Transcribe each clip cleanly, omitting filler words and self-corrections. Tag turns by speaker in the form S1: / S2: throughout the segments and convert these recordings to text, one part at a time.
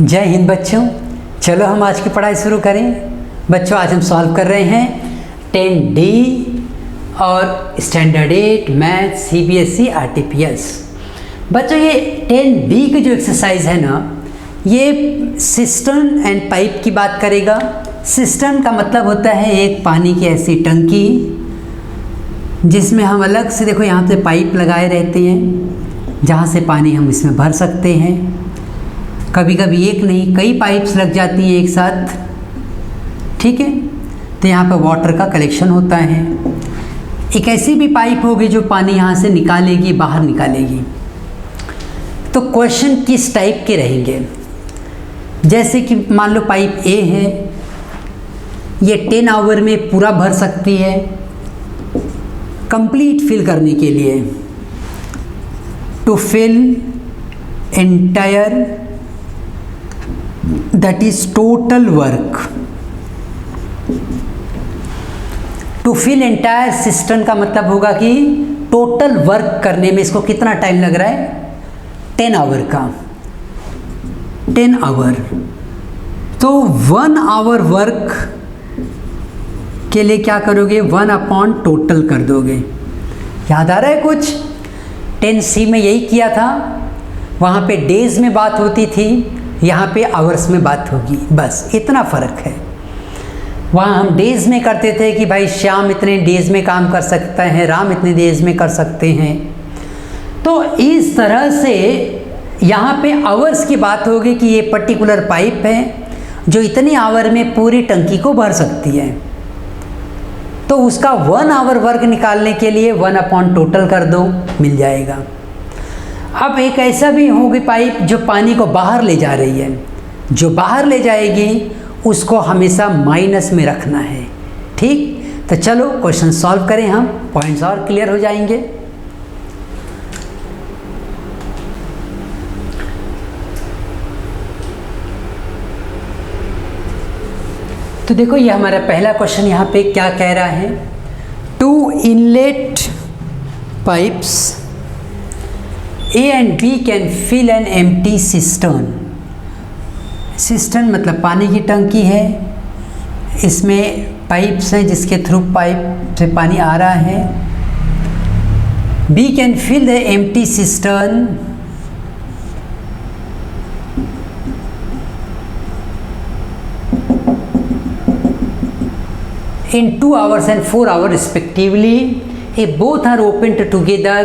S1: जय हिंद बच्चों। चलो हम आज की पढ़ाई शुरू करें। बच्चों आज हम सॉल्व कर रहे हैं 10D और स्टैंडर्ड 8 मैथ CBSE RTPS। बच्चों ये 10B की जो एक्सरसाइज है ना, ये सिस्टर्न एंड पाइप की बात करेगा। सिस्टर्न का मतलब होता है एक पानी की ऐसी टंकी जिसमें हम अलग से देखो यहाँ पे पाइप लगाए रहते हैं जहाँ से पानी हम इसमें भर सकते हैं। कभी कभी एक नहीं कई पाइप्स लग जाती हैं एक साथ, ठीक है। तो यहाँ पर वाटर का कलेक्शन होता है। एक ऐसी भी पाइप होगी जो पानी यहाँ से निकालेगी, बाहर निकालेगी। तो क्वेश्चन किस टाइप के रहेंगे, जैसे कि मान लो पाइप ए है, ये 10 आवर में पूरा भर सकती है कंप्लीट फिल करने के लिए। To fill entire that is total work। To fill entire system का मतलब होगा कि टोटल वर्क करने में इसको कितना टाइम लग रहा है, 10 आवर का, 10 आवर। तो 1 आवर वर्क के लिए क्या करोगे, 1 टोटल कर दोगे। याद आ रहा है कुछ, 10C में यही किया था। वहाँ पे डेज में बात होती थी, यहाँ पे आवर्स में बात होगी, बस इतना फ़र्क है। वहाँ हम डेज में करते थे कि भाई श्याम इतने डेज में काम कर सकता है, राम इतने डेज में कर सकते हैं। तो इस तरह से यहाँ पे आवर्स की बात होगी कि ये पर्टिकुलर पाइप है जो इतने आवर में पूरी टंकी को भर सकती है। तो उसका 1 आवर वर्क निकालने के लिए 1 टोटल कर दो, मिल जाएगा। अब एक ऐसा भी होगी पाइप जो पानी को बाहर ले जा रही है, जो बाहर ले जाएगी उसको हमेशा माइनस में रखना है, ठीक। तो चलो क्वेश्चन सॉल्व करें, हम पॉइंट्स और क्लियर हो जाएंगे। तो देखो ये हमारा पहला क्वेश्चन यहाँ पे क्या कह रहा है, 2 inlet pipes A and B can fill an empty cistern। Cistern मतलब पानी की टंकी है, इसमें पाइप्स हैं जिसके थ्रू पाइप से पानी आ रहा है। B can fill the empty cistern in 2 hours and 4 hours respectively if both are opened together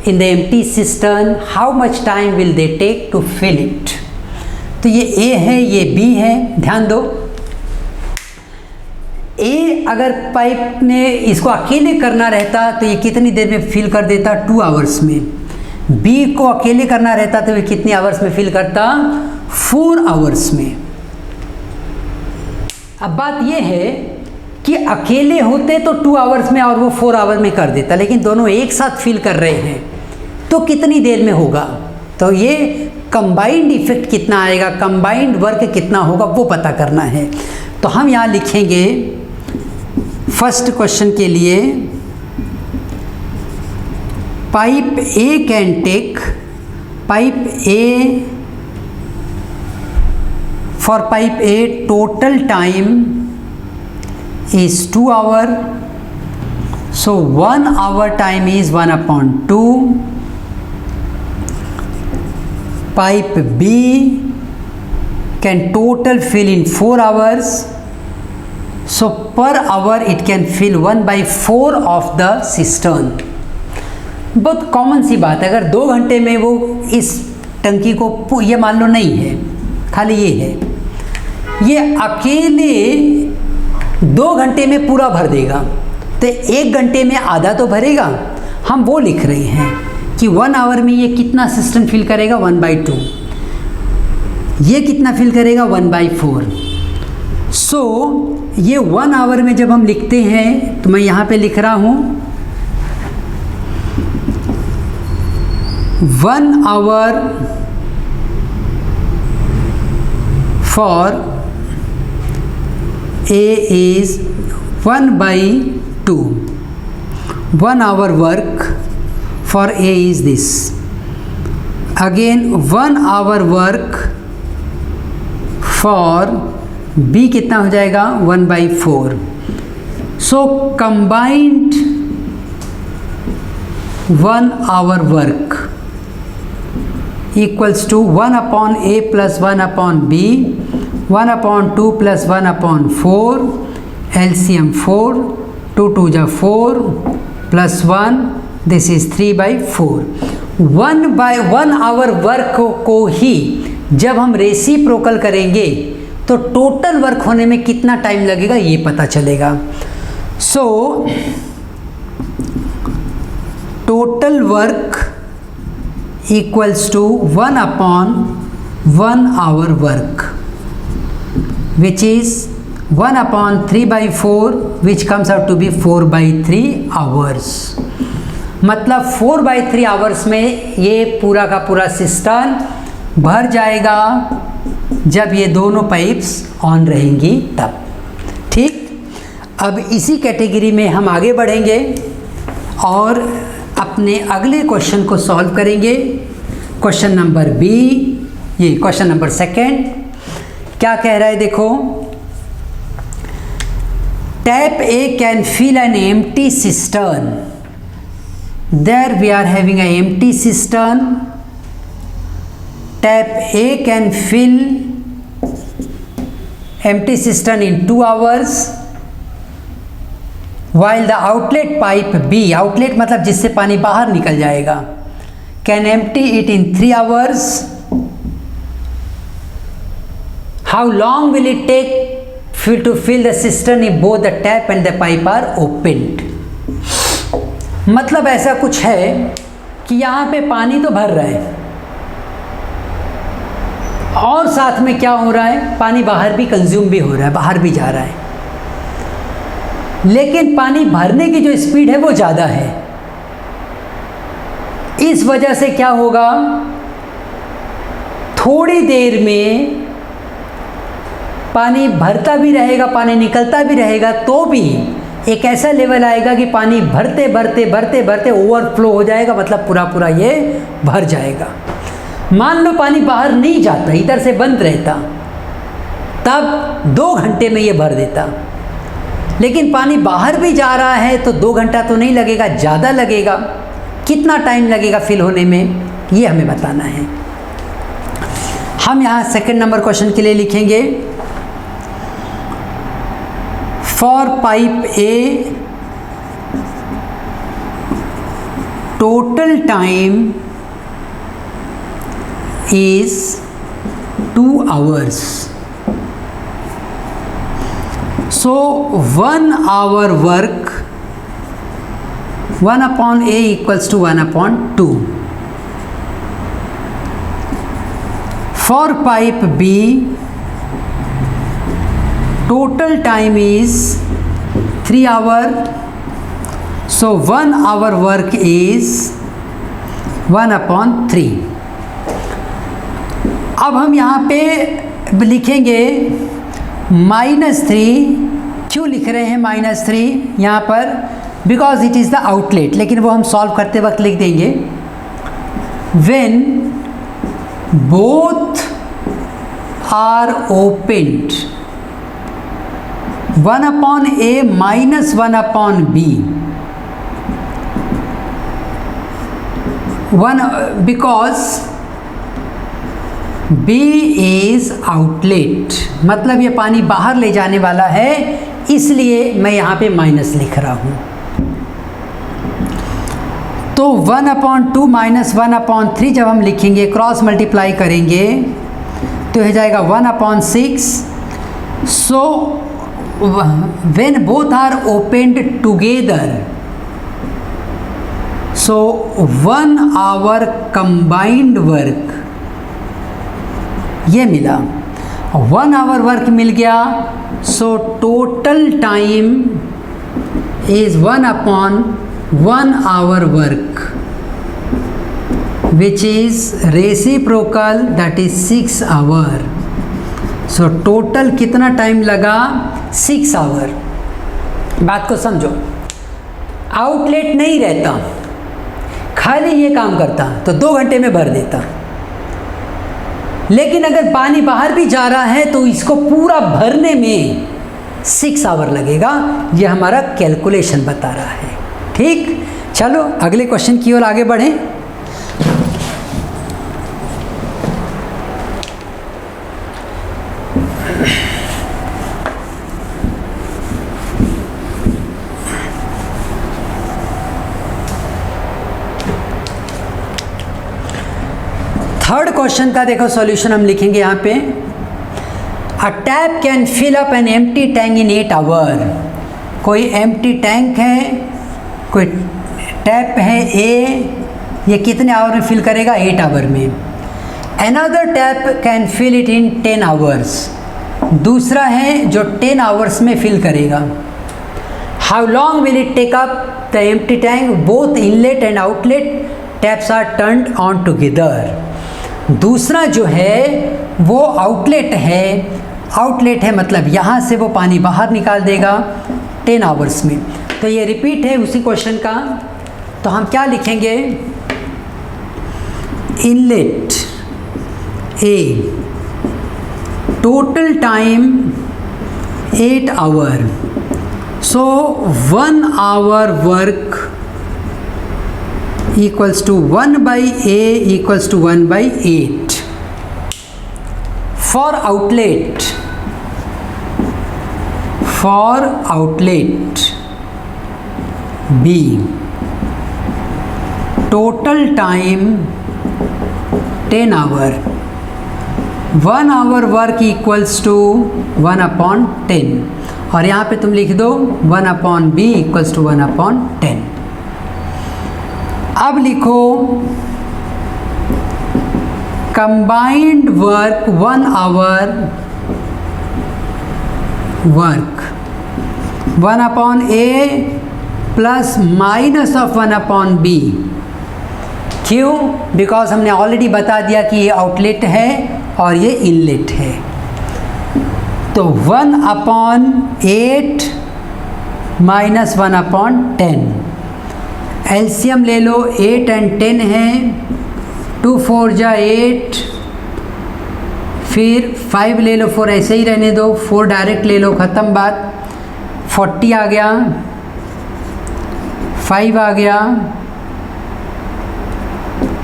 S1: in the empty cistern how much time will they take to fill it। तो ये A है, ये B है। ध्यान दो, A अगर pipe ने इसको अकेले करना रहता तो ये कितनी देर में फिल कर देता, 2 आवर्स में। B को अकेले करना रहता तो ये कितने आवर्स में फिल करता, 4 आवर्स में। अब बात ये है कि अकेले होते तो 2 आवर्स में और वो 4 आवर में कर देता, लेकिन दोनों एक साथ फिल कर रहे हैं तो कितनी देर में होगा। तो ये कंबाइंड इफेक्ट कितना आएगा, कंबाइंड वर्क कितना होगा वो पता करना है। तो हम यहाँ लिखेंगे फर्स्ट क्वेश्चन के लिए, pipe A can take, pipe A for pipe A total time is 2 hour, so 1 hour time is 1/2। pipe B can total fill in 4 hours, so per hour it can fill 1/4 of the cistern। बहुत common सी बात है, अगर 2 घंटे में वो इस टंकी को, ये मान लो नहीं है, खाली ये है, ये अकेले 2 घंटे में पूरा भर देगा, तो 1 घंटे में आधा तो भरेगा। हम वो लिख रहे हैं कि 1 आवर में ये कितना सिस्टम फिल करेगा, 1/2। ये कितना फिल करेगा, 1/4। सो ये 1 आवर में जब हम लिखते हैं तो मैं यहाँ पे लिख रहा हूँ 1 hour for A is 1/2। 1 hour work for A is this। Again 1 hour work for B कितना हो जाएगा 1/4। So combined 1 hour work equals to 1/a + 1/b 1/2 + 1/4 LCM 4 2 2 जा 4 + 1 दिस इज 3/4। 1/1 आवर वर्क को ही जब हम रेसिप्रोकल करेंगे तो टोटल वर्क होने में कितना टाइम लगेगा ये पता चलेगा। So total work equals to 1/1 hour work which is 1/3/4 which comes out to be 4/3 hours। मतलब 4/3 आवर्स में ये पूरा का पूरा सिस्टम भर जाएगा जब ये दोनों पाइप्स ऑन रहेंगी तब। ठीक, अब इसी कैटेगरी में हम आगे बढ़ेंगे और अपने अगले क्वेश्चन को सॉल्व करेंगे। क्वेश्चन नंबर बी, ये क्वेश्चन नंबर सेकेंड क्या कह रहा है देखो। Tap A can fill an empty cistern. There we are having a empty cistern. Tap A can fill empty cistern in 2 hours while the outlet pipe B, outlet मतलब जिससे पानी बाहर निकल जाएगा, can empty it in 3 hours। How long will it take to fill the cistern if both the tap and the pipe are opened? मतलब ऐसा कुछ है कि यहाँ पे पानी तो भर रहा है और साथ में क्या हो रहा है, पानी बाहर भी कंज्यूम भी हो रहा है, बाहर भी जा रहा है, लेकिन पानी भरने की जो स्पीड है वो ज़्यादा है। इस वजह से क्या होगा, थोड़ी देर में पानी भरता भी रहेगा, पानी निकलता भी रहेगा, तो भी एक ऐसा लेवल आएगा कि पानी भरते भरते भरते भरते ओवरफ्लो हो जाएगा, मतलब पूरा पूरा ये भर जाएगा। मान लो पानी बाहर नहीं जाता, इधर से बंद रहता, तब 2 घंटे में ये भर देता, लेकिन पानी बाहर भी जा रहा है तो 2 घंटा तो नहीं लगेगा, ज़्यादा लगेगा। कितना टाइम लगेगा फिल होने में ये हमें बताना है। हम यहाँ सेकंड नंबर क्वेश्चन के लिए लिखेंगे for pipe A total time is 2 hours. So 1 hour work 1/a equals to 1/2. For pipe B total time is 3 hours. So 1 hour work is 1/3। अब हम यहाँ पे लिखेंगे -3। क्यों लिख रहे हैं -3 यहाँ पर, because it is the outlet, लेकिन वो हम सॉल्व करते वक्त लिख देंगे। When both are opened 1/a - 1/b 1 because B is outlet, मतलब ये पानी बाहर ले जाने वाला है, इसलिए मैं यहाँ पे माइनस लिख रहा हूँ। तो 1/2 - 1/3 जब हम लिखेंगे, क्रॉस मल्टीप्लाई करेंगे तो हो जाएगा 1/6। So when both are opened together, so 1 hour combined work ये मिला, 1 आवर वर्क मिल गया। So total time is 1/1 hour work which is reciprocal, that is 6 hour. So total कितना टाइम लगा, 6 आवर। बात को समझो, आउटलेट नहीं रहता, खाली ये काम करता तो 2 घंटे में भर देता, लेकिन अगर पानी बाहर भी जा रहा है तो इसको पूरा भरने में 6 आवर लगेगा। ये हमारा कैलकुलेशन बता रहा है। ठीक, चलो अगले क्वेश्चन की ओर आगे बढ़ें। थर्ड क्वेश्चन का देखो सॉल्यूशन हम लिखेंगे यहाँ पे। A tap can fill up an empty tank in 8 hour. कोई एम्प्टी टैंक है, कोई टैप है ए, ये कितने आवर में फिल करेगा? 8 आवर में। Another tap can fill it in 10 hours. दूसरा है जो 10 आवर्स में फिल करेगा। How long will it take up the empty tank? Both inlet and outlet taps are turned on together. दूसरा जो है वो आउटलेट है मतलब यहाँ से वो पानी बाहर निकाल देगा 10 आवर्स में। तो ये रिपीट है उसी क्वेश्चन का। तो हम क्या लिखेंगे? Inlet A, total time 8 hour, so 1 hour work equals to 1 by A equals to 1 by 8. For outlet B, total time 10 hour, 1 hour work equals to 1 upon 10 और यहाँ पे तुम लिख दो 1 upon B equals to 1 upon 10। अब लिखो combined work 1 hour work 1 upon A plus minus of 1 upon B. क्यों? Because हमने ऑलरेडी बता दिया कि ये आउटलेट है और ये इनलेट है। तो 1 अपॉन 8 माइनस 1 अपॉन 10। एलसीएम ले लो, 8 और 10 है, 2 4 जा 8, फिर 5 ले लो, 4 ऐसे ही रहने दो, 4 डायरेक्ट ले लो, ख़त्म बात। 40 आ गया, 5 आ गया,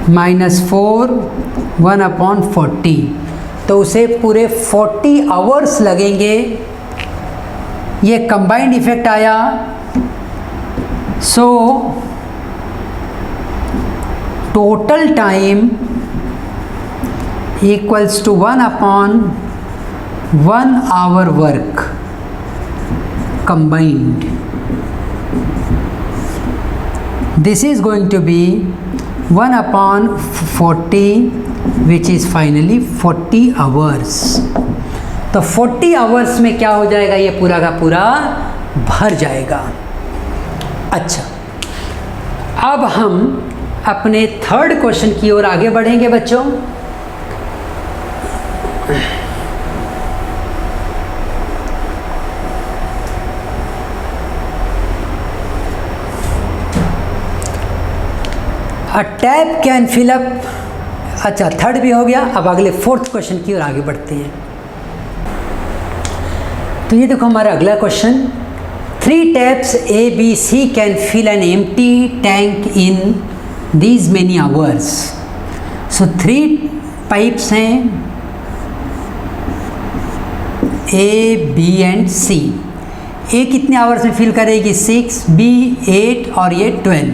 S1: -4 1 अपॉन 40। तो उसे पूरे 40 आवर्स लगेंगे। ये कंबाइंड इफेक्ट आया। सो total time equals to 1 upon 1 hour work combined. This is going to be 1 upon 40 which is finally 40 hours. तो 40 आवर्स में क्या हो जाएगा? ये पूरा का पूरा भर जाएगा। अच्छा, अब हम अपने थर्ड क्वेश्चन की ओर आगे बढ़ेंगे बच्चों। A tap can fill up. अच्छा, थर्ड भी हो गया। अब अगले फोर्थ क्वेश्चन की ओर आगे बढ़ते हैं। तो ये देखो हमारा अगला question. 3 taps A, B, C can fill an empty tank in these many hours. So 3 pipes हैं A, B and C। A कितने आवर्स में फिल करेगी? 6, B 8 और ये 12।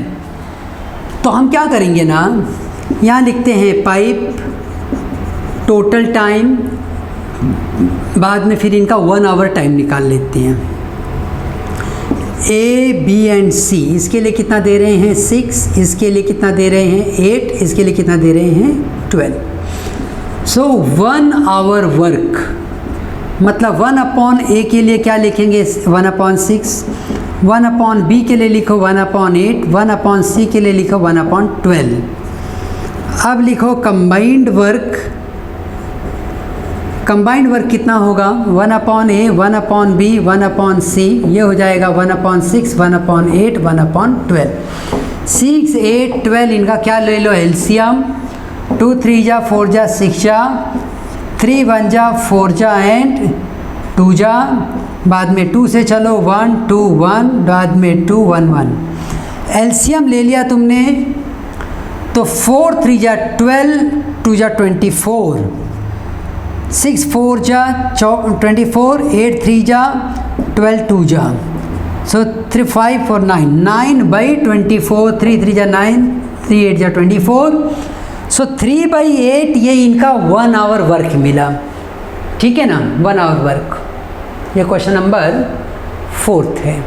S1: तो हम क्या करेंगे ना, यहाँ लिखते हैं पाइप टोटल टाइम, बाद में फिर इनका 1 आवर टाइम निकाल लेते हैं। ए, बी एंड सी इसके लिए कितना दे रहे हैं? 6, इसके लिए कितना दे रहे हैं? 8, इसके लिए कितना दे रहे हैं? 12। सो 1 आवर वर्क मतलब 1 अपॉन ए के लिए क्या लिखेंगे? 1 अपॉन 6। 1 अपॉन बी के लिए लिखो 1 अपॉन 8। 1 अपॉन सी के लिए लिखो 1 अपॉन 12। अब लिखो कंबाइंड वर्क। कंबाइंड वर्क कितना होगा? 1 अपॉन ए, 1 अपॉन बी, 1 अपॉन सी, ये हो जाएगा 1 अपॉन 6, 1 अपॉन 8, 1 अपॉन 12। 6, 8, 12 इनका क्या ले लो? एलसीएम। 2 3 जा 4 जा 6 जा 3 1 जा 4 जा एंड 2 जा, बाद में 2 से चलो 1 2 1, बाद में 2 1 1। एलसीएम ले लिया तुमने तो 4 3 जा 12, 2 जा 24, 6 4 जा 24, 8 3 जा 12, 2 जा, सो 3 5 4 9, 9/24, 3 3 जा 9, 3 8 जा 24, सो 3/8 ये इनका 1 आवर वर्क मिला। ठीक है ना, 1 आवर वर्क। ये क्वेश्चन नंबर 4 है।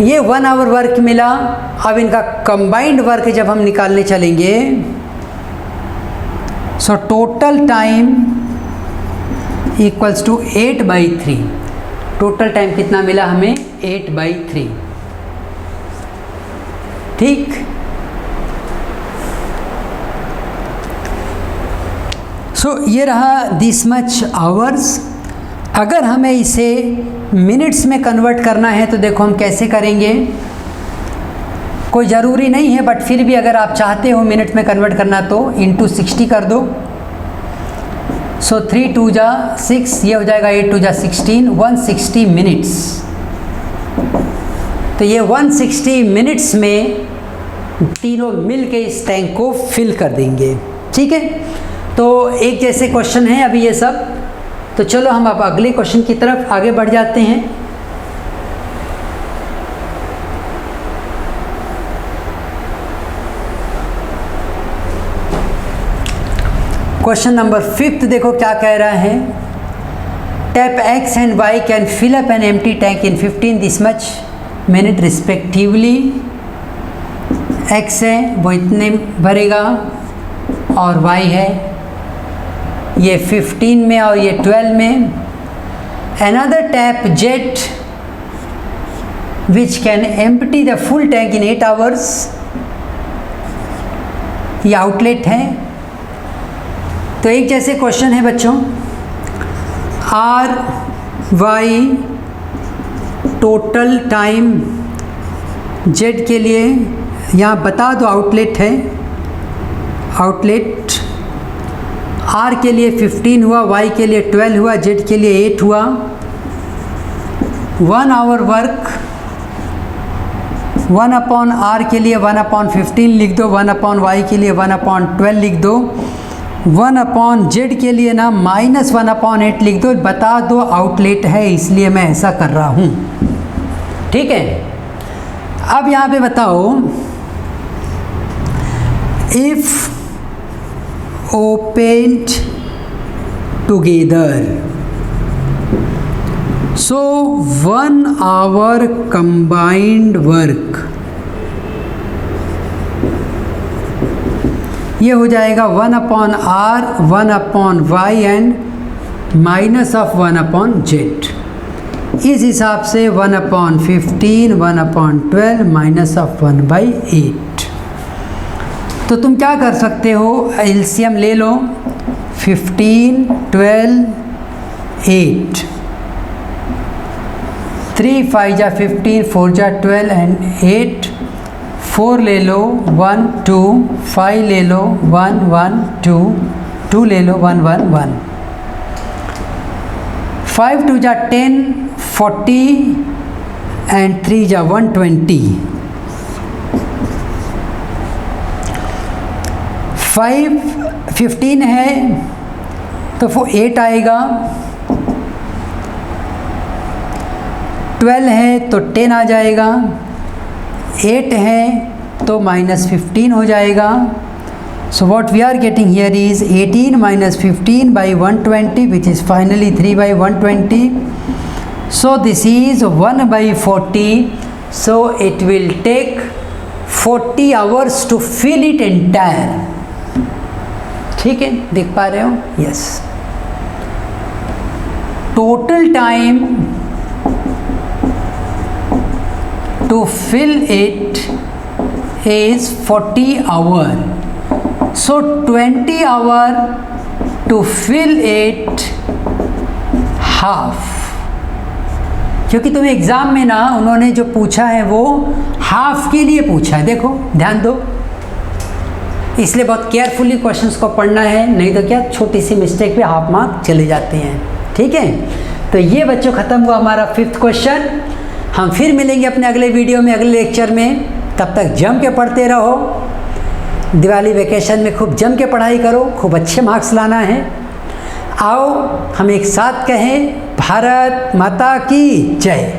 S1: ये 1 आवर वर्क मिला। अब इनका कंबाइंड वर्क जब हम निकालने चलेंगे, so total time equals to 8/3। Total time कितना मिला हमें? 8/3। ठीक, सो ये रहा दिस मच आवर्स। अगर हमें इसे मिनट्स में कन्वर्ट करना है तो देखो हम कैसे करेंगे। कोई ज़रूरी नहीं है, बट फिर भी अगर आप चाहते हो मिनट में कन्वर्ट करना तो इंटू 60 कर दो। सो 3 2 जा 6, ये हो जाएगा 8 2 जा 16, 160 मिनट्स। तो ये 160 मिनट्स में तीनों मिल के इस टैंक को फिल कर देंगे। ठीक है, तो एक जैसे क्वेश्चन है अभी ये सब। तो चलो हम अब अगले क्वेश्चन की तरफ आगे बढ़ जाते हैं। क्वेश्चन नंबर 5 देखो क्या कह रहा है। Tap X and Y can fill up an empty tank in 15 this much minute respectively. X है वो इतने भरेगा और Y है ये 15 में और ये 12 में। Another tap Z which can empty the full tank in 8 hours. ये आउटलेट है। तो एक जैसे क्वेश्चन है बच्चों, R Y total time Z के लिए यहाँ बता दो। आउटलेट है, आउटलेट आर के लिए 15 हुआ, वाई के लिए 12 हुआ, जेड के लिए 8 हुआ। 1 आवर वर्क 1/r के लिए 1/15 लिख दो, 1/y के लिए 1/12 लिख दो, 1/z के लिए ना -1/8 लिख दो। बता दो आउटलेट है इसलिए मैं ऐसा कर रहा हूँ। ठीक है, अब यहाँ पे बताओ, if opened together, so 1 hour combined work, ये हो जाएगा 1/r 1/y एंड -1/z। इस हिसाब से 1/15 1/12 -1/8। तो तुम क्या कर सकते हो, एलसीएम ले लो। 15 12 8, 3 5 जा 15, 4 जा 12 एंड 8, 4 ले लो 1 2, 5 ले लो 1 1 2, 2 ले लो 1 1 1, 5 2 जा 10, 40 एंड 3 जा 120। 15 है तो वो 8 आएगा, 12 है तो 10 आ जाएगा, 8 है तो -15 हो जाएगा। So what we are getting here is 18 - 15 by 120 which is finally 3/120. So this is 1/40. So it will take 40 hours to fill it entire. ठीक है, देख पा रहे हो? Yes, total time to fill it is 40 hour. So 20 hour to fill it half. क्योंकि तुम्हें exam में ना उन्होंने जो पूछा है वो हाफ के लिए पूछा है। देखो ध्यान दो, इसलिए बहुत केयरफुली क्वेश्चंस को पढ़ना है, नहीं तो क्या छोटी सी मिस्टेक पे हाफ मार्क चले जाते हैं। ठीक है, तो ये बच्चों ख़त्म हुआ हमारा 5th क्वेश्चन। हम फिर मिलेंगे अपने अगले वीडियो में, अगले लेक्चर में। तब तक जम के पढ़ते रहो। दिवाली वेकेशन में खूब जम के पढ़ाई करो, खूब अच्छे मार्क्स लाना है। आओ हम एक साथ कहें, भारत माता की जय।